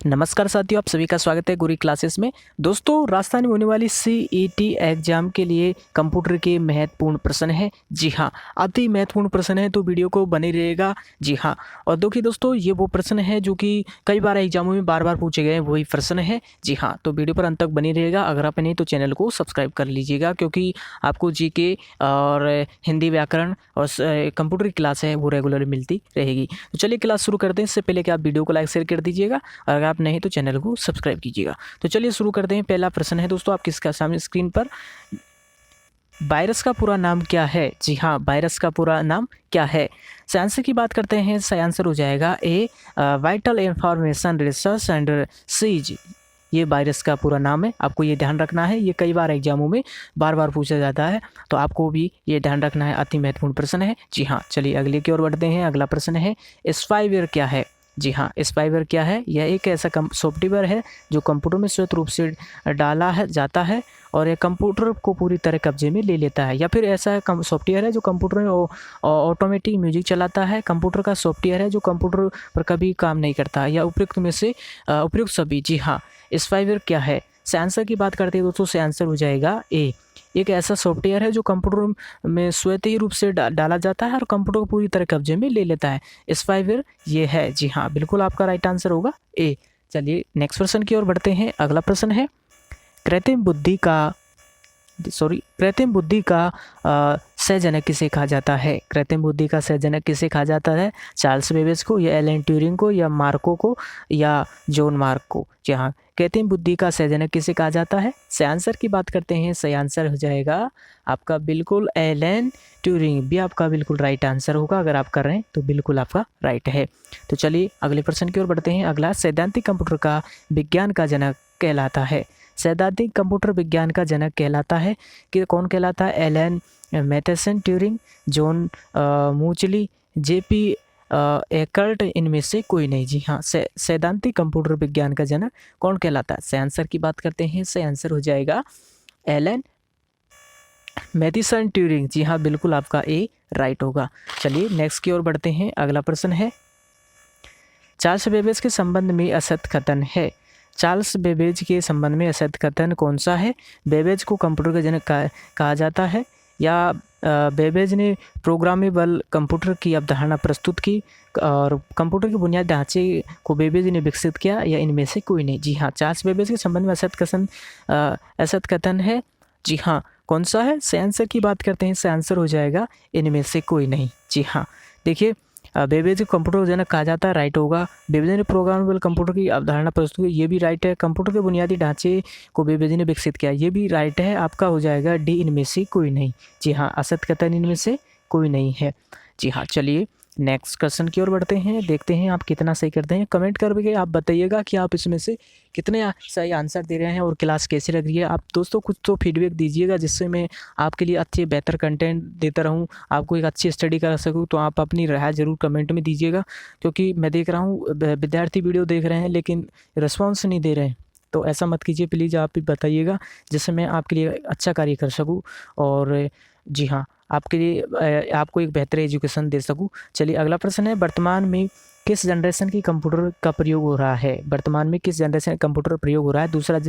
नमस्कार साथियों, आप सभी का स्वागत है गुरी क्लासेस में। दोस्तों, राजस्थान में होने वाली सीईटी एग्जाम के लिए कंप्यूटर के महत्वपूर्ण प्रश्न है। जी हाँ, अति महत्वपूर्ण प्रश्न है, तो वीडियो को बने रहेगा। जी हाँ, और देखिए दोस्तों, ये वो प्रश्न है जो कि कई बार एग्जामों में बार बार पूछे गए वही प्रश्न है। जी हाँ, तो वीडियो पर अंत तक बनी रहेगा। अगर आप नहीं तो चैनल को सब्सक्राइब कर लीजिएगा, क्योंकि आपको जीके और हिंदी व्याकरण और कंप्यूटर की क्लास है वो रेगुलर मिलती रहेगी। तो चलिए क्लास शुरू करते हैं। इससे पहले कि आप वीडियो को लाइक शेयर कर दीजिएगा, अगर आप नहीं तो चैनल को सब्सक्राइब कीजिएगा। तो चलिए शुरू करते हैं। पहला प्रश्न है दोस्तों आपके सामने स्क्रीन पर, वायरस का पूरा नाम क्या है? जी हाँ, वायरस का पूरा नाम क्या है? सही आंसर की बात करते हैं। सही आंसर हो जाएगा A, vital information research and siege. ये वायरस का पूरा नाम है, आपको ये ध्यान रखना है। ये कई बार एग्जामों में बार बार पूछा जाता है, तो आपको भी ये ध्यान रखना है। अति महत्वपूर्ण प्रश्न है। जी हाँ, चलिए अगले की ओर बढ़ते हैं। अगला प्रश्न है, स्पाईवेयर क्या है? जी हाँ, स्पाईवेयर क्या है? यह एक ऐसा सॉफ्टवेयर है जो कंप्यूटर में स्वतः रूप से डाला है जाता है और यह कंप्यूटर को पूरी तरह कब्जे में ले लेता है। या फिर ऐसा सॉफ्टवेयर है जो कंप्यूटर में ऑटोमेटिक म्यूजिक चलाता है। कंप्यूटर का सॉफ्टवेयर है जो कंप्यूटर पर कभी काम नहीं करता, या उपयुक्त में से उपयुक्त सभी। जी हाँ, स्पाईवेयर क्या है? से आंसर की बात करते हैं दोस्तों, से आंसर हो जाएगा ए, एक ऐसा सॉफ्टवेयर है जो कंप्यूटर में स्वतः ही रूप से डाला जाता है और कंप्यूटर को पूरी तरह कब्जे में ले लेता है। स्पाईवेयर ये है। जी हाँ, बिल्कुल आपका राइट आंसर होगा ए। चलिए नेक्स्ट प्रश्न की ओर बढ़ते हैं। अगला प्रश्न है, कृत्रिम बुद्धि का सहजनक किसे कहा जाता है? कृत्रिम बुद्धि का सहजनक किसे कहा जाता है? चार्ल्स बेबेज को, या एलन ट्यूरिंग को, या मार्को को, या जॉन मार्क को? जी हाँ, कृत्रिम बुद्धि का सहजनक किसे कहा जाता है? सही आंसर की बात करते हैं। सही आंसर हो जाएगा आपका बिल्कुल एलन ट्यूरिंग। भी आपका बिल्कुल राइट आंसर होगा। अगर आप कर रहे हैं तो बिल्कुल आपका राइट है। तो चलिए अगले प्रश्न की ओर बढ़ते हैं। अगला, सैद्धांतिक कंप्यूटर का विज्ञान का जनक कहलाता है। सैद्धांतिक कंप्यूटर विज्ञान का जनक कहलाता है कि कौन कहलाता है? Alan Mathison Turing, John Mauchly, JP Eckert, इनमें से कोई नहीं। जी हाँ, सैद्धांतिक कंप्यूटर विज्ञान का जनक कौन कहलाता है? सही आंसर की बात करते हैं। सही आंसर हो जाएगा एलन मैथेसन ट्यूरिंग। जी हाँ, बिल्कुल आपका ए राइट होगा। चलिए नेक्स्ट की ओर बढ़ते हैं। अगला प्रश्न है, चार्ल्स बेबेज के संबंध में असत्य कथन है। चार्ल्स बेबेज के संबंध में असत्य कथन कौन सा है? बेबेज को कंप्यूटर का जनक कहा जाता है, या बेबेज ने प्रोग्रामेबल कंप्यूटर की अवधारणा प्रस्तुत की और कंप्यूटर के बुनियादी ढांचे को बेबेज ने विकसित किया, या इनमें से कोई नहीं? जी हाँ, चार्ल्स बेबेज के संबंध में असत्य कथन है। जी हाँ, कौन सा है? सही आंसर की बात करते हैं। सही आंसर हो जाएगा इनमें से कोई नहीं। जी हाँ, देखिए बेबेज को कंप्यूटर जनक कहा जाता है, राइट होगा। बेबेज ने प्रोग्रामेबल कंप्यूटर की अवधारणा प्रस्तुत की, ये भी राइट है। कंप्यूटर के बुनियादी ढांचे को बेबेज ने विकसित किया, ये भी राइट है। आपका हो जाएगा डी, इनमें से कोई नहीं। जी हाँ, असत्य कथन इनमें से कोई नहीं है। जी हाँ, चलिए नेक्स्ट क्वेश्चन की ओर बढ़ते हैं। देखते हैं आप कितना सही करते हैं। कमेंट करके आप बताइएगा कि आप इसमें से कितने सही आंसर दे रहे हैं और क्लास कैसी लग रही है। आप दोस्तों कुछ तो फीडबैक दीजिएगा, जिससे मैं आपके लिए अच्छे बेहतर कंटेंट देता रहूं, आपको एक अच्छी स्टडी करा सकूं। तो आप अपनी राय ज़रूर कमेंट में दीजिएगा, क्योंकि मैं देख रहा हूँ विद्यार्थी वीडियो देख रहे हैं लेकिन रिस्पॉन्स नहीं दे रहे हैं। तो ऐसा मत कीजिए, प्लीज़ आप भी बताइएगा, जिससे मैं आपके लिए अच्छा कार्य कर सकूँ और जी हाँ, आपके लिए आपको एक बेहतर एजुकेशन दे सकूँ। चलिए अगला प्रश्न है, वर्तमान में किस जनरेशन की कंप्यूटर का प्रयोग हो रहा है? वर्तमान में किस जनरेशन का कंप्यूटर प्रयोग हो रहा है? दूसरा,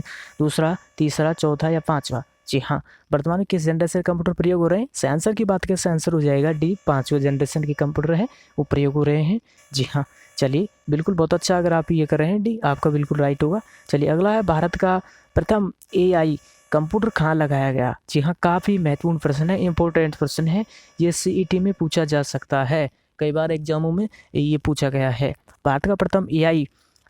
तीसरा, चौथा या पाँचवा? जी हाँ, वर्तमान में किस जनरेशन का कंप्यूटर प्रयोग हो रहे हैं? सही आंसर की बात करें, सही आंसर हो जाएगा डी, 5वें जनरेशन के कंप्यूटर है वो प्रयोग हो रहे हैं। जी हाँ, चलिए बिल्कुल बहुत अच्छा। अगर आप ये कर रहे हैं डी, आपका बिल्कुल राइट होगा। चलिए अगला है, भारत का प्रथम AI कंप्यूटर कहाँ लगाया गया? जी हाँ, काफ़ी महत्वपूर्ण प्रश्न है, इंपॉर्टेंट प्रश्न है। ये CET में पूछा जा सकता है, कई बार एग्जामों में ये पूछा गया है। भारत का प्रथम AI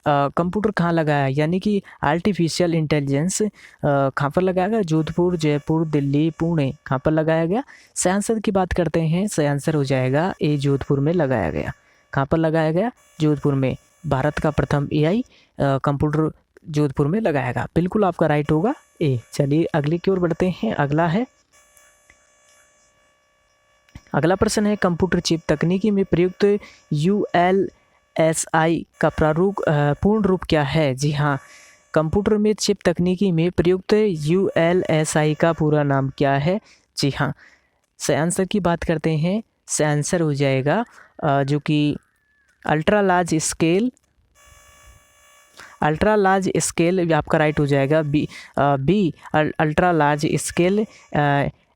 कंप्यूटर कहाँ लगाया, यानी कि आर्टिफिशियल इंटेलिजेंस कहाँ पर लगाया गया? जोधपुर, जयपुर, दिल्ली, पुणे, कहाँ पर लगाया गया? सही आंसर की बात करते हैं। सही आंसर हो जाएगा ए, जोधपुर में लगाया गया। कहाँ पर लगाया गया? जोधपुर में। भारत का प्रथम AI कंप्यूटर जोधपुर में लगाया गया, बिल्कुल आपका राइट होगा ए। चलिए अगले की ओर बढ़ते हैं। अगला प्रश्न है, कंप्यूटर चिप तकनीकी में प्रयुक्त ULSI का पूर्ण रूप क्या है? जी हाँ, कंप्यूटर में चिप तकनीकी में प्रयुक्त ULSI का पूरा नाम क्या है? जी हाँ, सही आंसर की बात करते हैं। सही आंसर हो जाएगा जो कि ultra large scale ultra large scale आपका राइट हो जाएगा B ultra large scale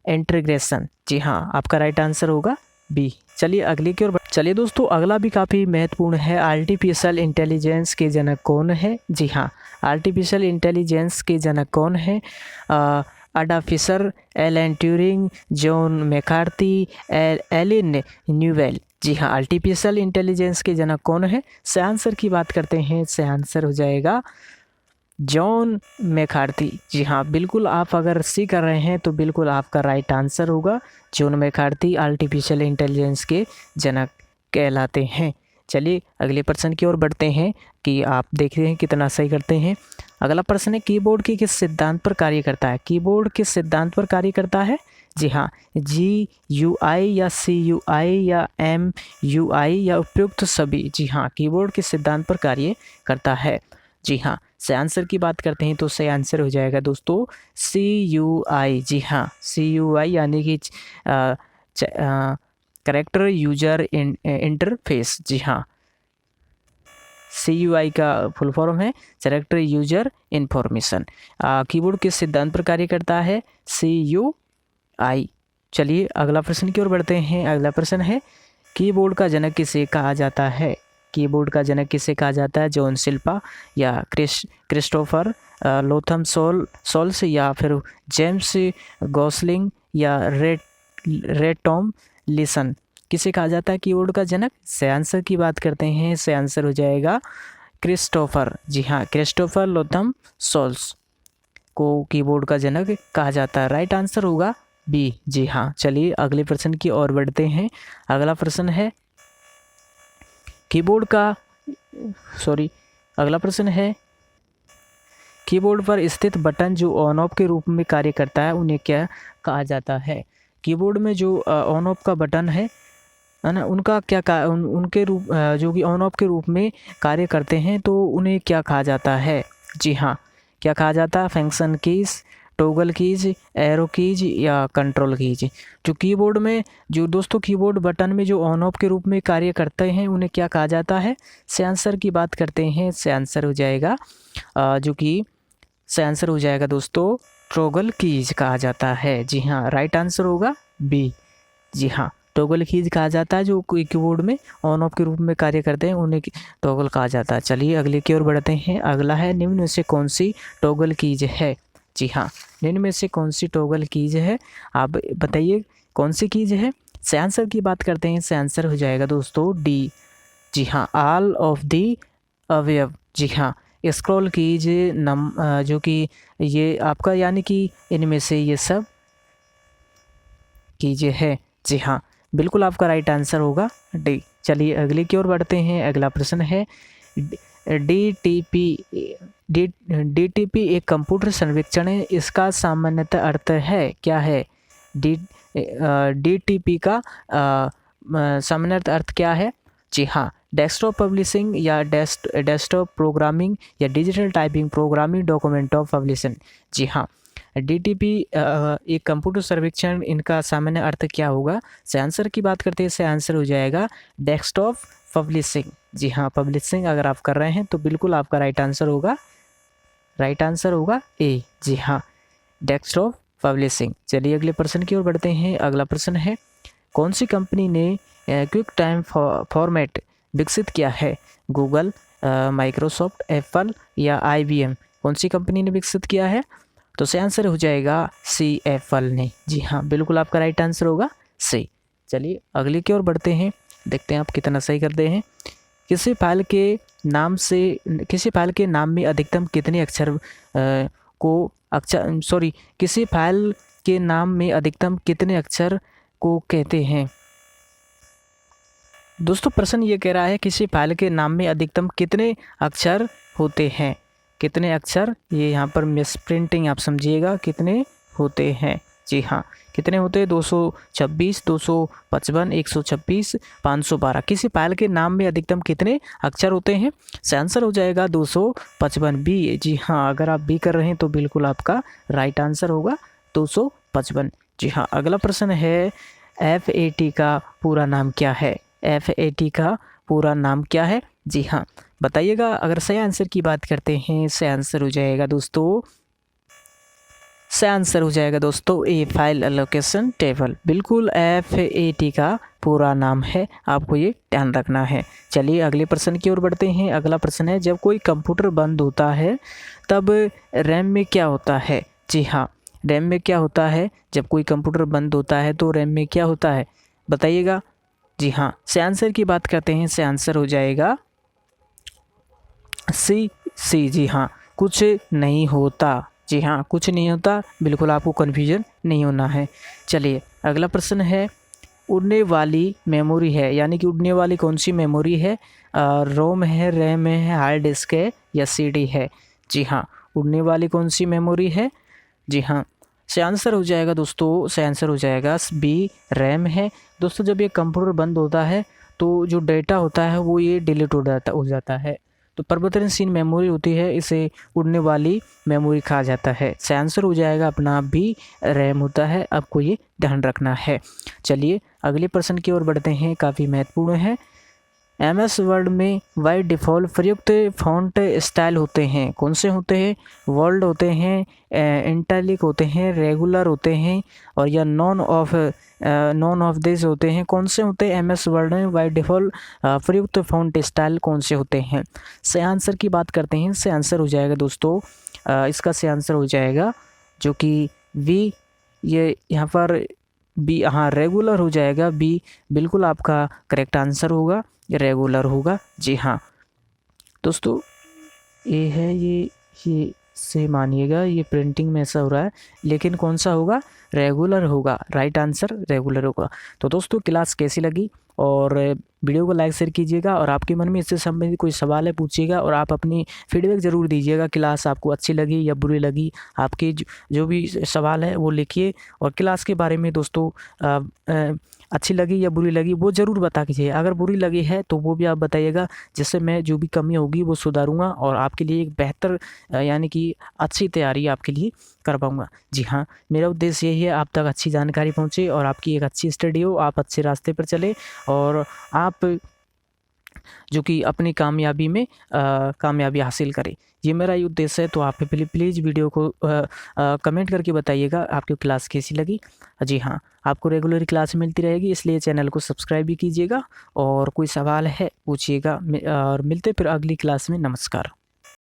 integration. जी हाँ, आपका राइट आंसर होगा बी। चलिए अगले की ओर चलिए दोस्तों, अगला भी काफ़ी महत्वपूर्ण है। आर्टिफिशियल इंटेलिजेंस के जनक कौन है? जी हाँ, आर्टिफिशियल इंटेलिजेंस के जनक कौन है? Ada Fisher, Alan Turing, John McCarthy, Allen Newell. जी हाँ, आर्टिफिशियल इंटेलिजेंस के जनक कौन है? से आंसर की बात करते हैं, से आंसर हो जाएगा जॉन मैकार्थी। जी हाँ, बिल्कुल आप अगर सी कर रहे हैं तो बिल्कुल आपका राइट आंसर होगा। जॉन मैकार्थी आर्टिफिशियल इंटेलिजेंस के जनक कहलाते हैं। चलिए अगले प्रश्न की ओर बढ़ते हैं कि आप देख रहे हैं कितना सही करते हैं। अगला प्रश्न है, कीबोर्ड के किस सिद्धांत पर कार्य करता है? कीबोर्ड किस सिद्धांत पर कार्य करता है? जी हाँ, GUI या CUI या MUI या उपयुक्त सभी। जी हाँ, कीबोर्ड किस सिद्धांत पर कार्य करता है? जी हाँ, से आंसर की बात करते हैं तो से आंसर हो जाएगा दोस्तों CUI। जी हाँ, CUI यानी कि कैरेक्टर यूजर इंटरफेस। जी हाँ, CUI का फुल फॉर्म है कैरेक्टर यूजर इन्फॉर्मेशन। कीबोर्ड किस सिद्धांत पर कार्य करता है? CUI। चलिए अगला प्रश्न की ओर बढ़ते हैं। अगला प्रश्न है, कीबोर्ड का जनक किसे कहा जाता है? कीबोर्ड का जनक किसे कहा जाता है? जॉन शिल्पा या क्रिस्टोफर लोथम सोल्स या फिर जेम्स गॉसलिंग या रेड टॉम लिसन। किसे कहा जाता है कीबोर्ड का जनक? से आंसर की बात करते हैं, से आंसर हो जाएगा क्रिस्टोफर। जी हाँ, क्रिस्टोफर लोथम सोल्स को कीबोर्ड का जनक कहा जाता है। राइट आंसर होगा बी। जी हाँ, चलिए अगले प्रश्न की ओर बढ़ते हैं। अगला प्रश्न है, अगला प्रश्न है, कीबोर्ड पर स्थित बटन जो ऑन ऑफ के रूप में कार्य करता है उन्हें क्या कहा जाता है? कीबोर्ड में जो ऑन ऑफ का बटन है ना, उनका क्या उनके रूप जो कि ऑन ऑफ के रूप में कार्य करते हैं तो उन्हें क्या कहा जाता है? जी हाँ, क्या कहा जाता है? Function keys, toggle keys, arrow keys या कंट्रोल कीज। जो कीबोर्ड में जो दोस्तों कीबोर्ड बटन में जो ऑन ऑफ के रूप में कार्य करते हैं उन्हें क्या कहा जाता है? से आंसर की बात करते हैं, से आंसर हो जाएगा से आंसर हो जाएगा दोस्तों टॉगल कीज कहा जाता है। जी हाँ, राइट आंसर होगा बी। जी हाँ, टॉगल कीज कहा जाता है जो कीबोर्ड में ऑन ऑफ के रूप में कार्य करते हैं उन्हें टॉगल कहा जाता है। चलिए अगले की ओर बढ़ते हैं। अगला है, निम्न में से कौन सी टॉगल कीज है? जी हाँ, निम्न में से कौन सी टॉगल कीज है? आप बताइए कौन सी कीज है? से आंसर की बात करते हैं, से आंसर हो जाएगा दोस्तों डी। जी हाँ, ऑल ऑफ दी अवेव। जी हाँ, स्क्रॉल कीज जो कि ये आपका यानी कि इनमें से ये सब कीजिए है। जी हाँ, बिल्कुल आपका राइट आंसर होगा डी। चलिए अगले की ओर बढ़ते हैं। अगला प्रश्न है, DTP एक कंप्यूटर सर्वेक्षण है, इसका सामान्यतः अर्थ है क्या है? DTP का सामान्यतः अर्थ क्या है? जी हाँ, डेस्कटॉप पब्लिशिंग या डेस्कटॉप प्रोग्रामिंग या digital typing programming document of publishing. जी हाँ, DTP एक कंप्यूटर सर्वेक्षण, इनका सामान्य अर्थ क्या होगा? से आंसर की बात करते हैं, से आंसर हो जाएगा डेस्कटॉप पब्लिशिंग। जी हाँ, पब्लिशिंग अगर आप कर रहे हैं तो बिल्कुल आपका राइट आंसर होगा ए। जी हाँ, डेस्कटॉप पब्लिशिंग। चलिए अगले प्रश्न की ओर बढ़ते हैं। अगला प्रश्न है, कौन सी कंपनी ने क्विक टाइम फॉर्मेट विकसित किया है? गूगल, माइक्रोसॉफ्ट, एप्पल या IBM। कौन सी कंपनी ने विकसित किया है? तो से आंसर हो जाएगा सी, एप्पल ने। जी हाँ, बिल्कुल आपका राइट आंसर होगा सी। चलिए अगले की ओर बढ़ते हैं, देखते हैं आप कितना सही करते हैं। किसी फाइल के नाम में अधिकतम कितने किसी फाइल के नाम में अधिकतम कितने अक्षर को कहते हैं? दोस्तों प्रश्न ये कह रहा है किसी फाइल के नाम में अधिकतम कितने अक्षर होते हैं? कितने अक्षर, ये यहाँ पर मिस प्रिंटिंग आप समझिएगा, कितने होते हैं? जी हाँ, कितने होते हैं? 226, 255, 126, 512। किसी फाइल के नाम में अधिकतम कितने अक्षर होते हैं? से आंसर हो जाएगा 255 बी। जी हाँ, अगर आप बी कर रहे हैं तो बिल्कुल आपका राइट आंसर होगा 255। जी हाँ, अगला प्रश्न है, FAT का पूरा नाम क्या है? FAT का पूरा नाम क्या है? जी हाँ, बताइएगा। अगर सही आंसर की बात करते हैं, सही आंसर हो जाएगा दोस्तों, सही आंसर हो जाएगा दोस्तों ए फाइल एलोकेशन टेबल। बिल्कुल FAT का पूरा नाम है, आपको ये ध्यान रखना है। चलिए अगले प्रश्न की ओर बढ़ते हैं। अगला प्रश्न है, जब कोई कंप्यूटर बंद होता है तब रैम में क्या होता है? जी हाँ, रैम में क्या होता है? जब कोई कंप्यूटर बंद होता है तो रैम में क्या होता है, बताइएगा। जी हाँ, सही आंसर की बात करते हैं, सही आंसर हो जाएगा सी। जी हाँ, कुछ नहीं होता। जी हाँ, कुछ नहीं होता, बिल्कुल आपको कन्फ्यूजन नहीं होना है। चलिए अगला प्रश्न है, उड़ने वाली मेमोरी है, यानी कि उड़ने वाली कौन सी मेमोरी है? रोम है, रैम है, हार्ड डिस्क है या CD है? जी हाँ, उड़ने वाली कौन सी मेमोरी है? जी हाँ, सही आंसर हो जाएगा दोस्तों, सही आंसर हो जाएगा B, रैम है। दोस्तों जब ये कंप्यूटर बंद होता है तो जो डेटा होता है वो ये डिलीट हो जाता है, तो परिवर्तनशील मेमोरी होती है, इसे उड़ने वाली मेमोरी कहा जाता है। सही आंसर हो जाएगा अपना B, रैम होता है, आपको ये ध्यान रखना है। चलिए अगले प्रश्न की ओर बढ़ते हैं, काफ़ी महत्वपूर्ण है। MS वर्ड में बाय डिफ़ॉल्ट प्रयुक्त फ़ॉन्ट स्टाइल होते हैं, कौन से होते हैं? वर्ल्ड होते हैं, इंटैलिक होते हैं, रेगुलर होते हैं और या नॉन ऑफ दिस होते हैं। कौन से होते हैं MS वर्ड में बाय डिफ़ॉल्ट प्रयुक्त फ़ॉन्ट स्टाइल, कौन से होते हैं? सही आंसर की बात करते हैं, सही आंसर हो जाएगा दोस्तों, इसका सही आंसर हो जाएगा जो कि V, ये यहाँ पर B, हाँ रेगुलर हो जाएगा B, बिल्कुल आपका करेक्ट आंसर होगा, रेगुलर होगा। जी हाँ दोस्तों, ये है, ये से मानिएगा, ये प्रिंटिंग में ऐसा हो रहा है, लेकिन कौन सा होगा? रेगुलर होगा, राइट आंसर रेगुलर होगा। तो दोस्तों क्लास कैसी लगी, और वीडियो को लाइक शेयर कीजिएगा, और आपके मन में इससे संबंधित कोई सवाल है पूछिएगा, और आप अपनी फीडबैक ज़रूर दीजिएगा। क्लास आपको अच्छी लगी या बुरी लगी, आपके जो भी सवाल है वो लिखिए, और क्लास के बारे में दोस्तों अच्छी लगी या बुरी लगी वो ज़रूर बता कीजिए। अगर बुरी लगी है तो वो भी आप बताइएगा, जिससे मैं जो भी कमी होगी वो सुधारूँगा और आपके लिए एक बेहतर यानी कि अच्छी तैयारी आपके लिए कर पाऊँगा। जी हाँ, मेरा उद्देश्य यही है, आप तक अच्छी जानकारी पहुँचे और आपकी एक अच्छी स्टडी हो, आप अच्छे रास्ते पर चले, और आप जो कि अपनी कामयाबी में कामयाबी हासिल करें। ये मेरा ही उद्देश्य है। तो आप प्लीज़ वीडियो को कमेंट करके बताइएगा आपकी क्लास कैसी लगी। जी हाँ, आपको रेगुलर क्लास मिलती रहेगी, इसलिए चैनल को सब्सक्राइब भी कीजिएगा, और कोई सवाल है पूछिएगा, और मिलते फिर अगली क्लास में। नमस्कार।